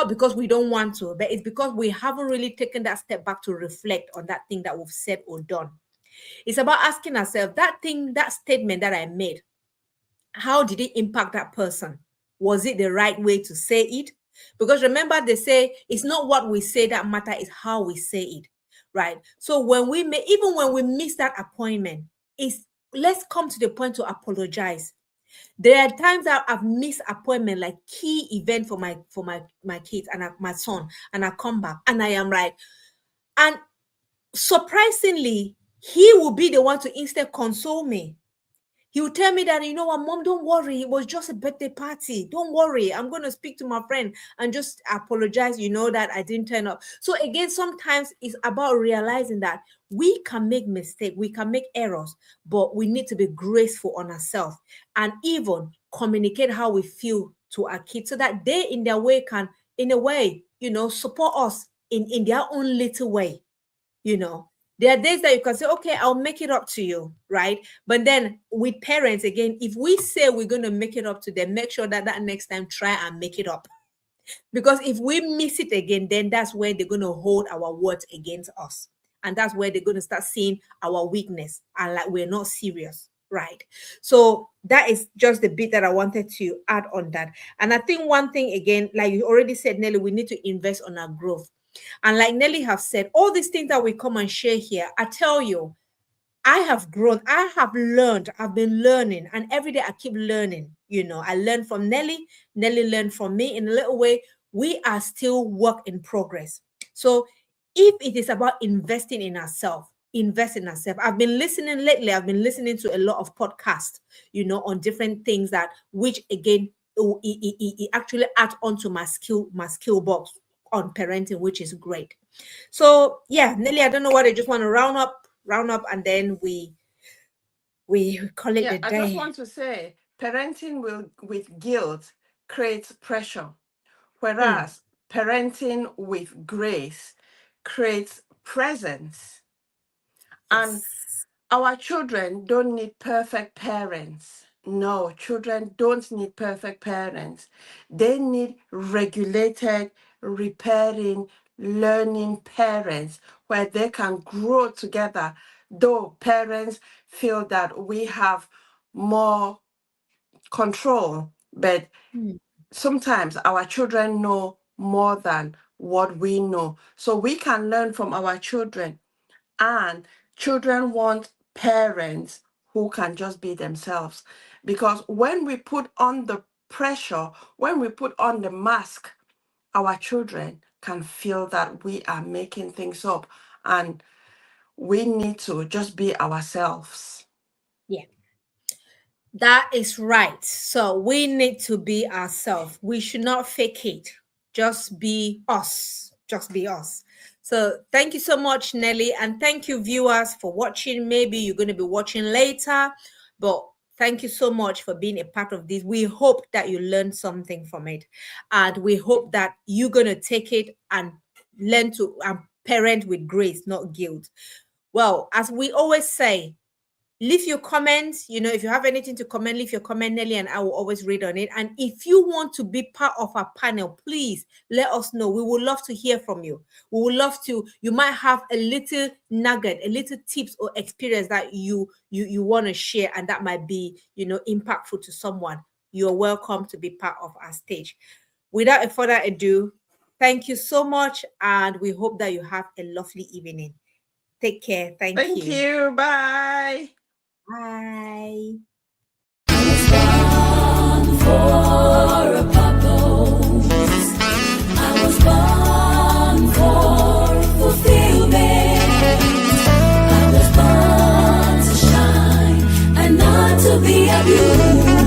Speaker 1: because we don't want to, but it's because we haven't really taken that step back to reflect on that thing that we've said or done. It's about asking ourselves, that thing, that statement that I made, how did it impact that person? Was it the right way to say it? Because remember, they say it's not what we say that matter, is how we say it, right? So when we may, even when we miss that appointment, is let's come to the point to apologize. There are times that I've missed appointment, like key event for my kids and my son, and I come back and I am right. And surprisingly, he will be the one to instead console me. He would tell me that, you know what, Mom, don't worry. It was just a birthday party. Don't worry. I'm going to speak to my friend and just apologize, that I didn't turn up. So again, sometimes it's about realizing that we can make mistakes, we can make errors, but we need to be graceful on ourselves and even communicate how we feel to our kids so that they in their way can, in a way, support us in their own little way you know there are days that you can say, okay, I'll make it up to you, right? But then with parents, again, if we say we're going to make it up to them, make sure that next time try and make it up, because if we miss it again, then that's where they're going to hold our words against us, and that's where they're going to start seeing our weakness and like we're not serious. right? So that is just the bit that I wanted to add on that. And I think one thing again, like you already said, Nelly, we need to invest on our growth. And like Nelly have said, all these things that we come and share here, I tell you, I have grown, I have learned, I've been learning, and every day I keep learning. I learn from Nelly, Nelly learned from me in a little way. We are still work in progress. So if it is about investing in ourselves, invest in ourselves. I've been listening lately, I've been listening to a lot of podcasts, on different things that which again it actually adds on to my skill box on parenting, which is great. So yeah, Nelly, I don't know what I just want to round up, and then we call it
Speaker 2: Yeah,
Speaker 1: a
Speaker 2: I just
Speaker 1: day.
Speaker 2: want to say parenting with guilt creates pressure, whereas parenting with grace creates presence. And
Speaker 1: Yes.
Speaker 2: our children don't need perfect parents. No, children don't need perfect parents. They need regulated, repairing, learning parents where they can grow together. Though parents feel that we have more control, but
Speaker 1: Mm.
Speaker 2: sometimes our children know more than what we know. So we can learn from our children, and children want parents who can just be themselves. Because when we put on the pressure, when we put on the mask, our children can feel that we are making things up, and we need to just be ourselves.
Speaker 1: Yeah. That is right. So we need to be ourselves. We should not fake it. Just be us. Just be us. So thank you so much, Nelly. And thank you, viewers, for watching. Maybe you're going to be watching later, but thank you so much for being a part of this. We hope that you learned something from it. And we hope that you're going to take it and learn to parent with grace, not guilt. Well, as we always say, leave your comments. If you have anything to comment, leave your comment, Nelly, and I will always read on it. And if you want to be part of our panel, please let us know. We would love to hear from you. We would love to. You might have a little nugget, a little tips or experience that you want to share, and that might be impactful to someone. You're welcome to be part of our stage. Without a further ado, thank you so much, and we hope that you have a lovely evening. Take care. Thank
Speaker 2: Thank
Speaker 1: you.
Speaker 2: you. Bye.
Speaker 1: Bye.
Speaker 3: Born for a purpose. I was born for fulfillment. I was born to shine and not to be abused.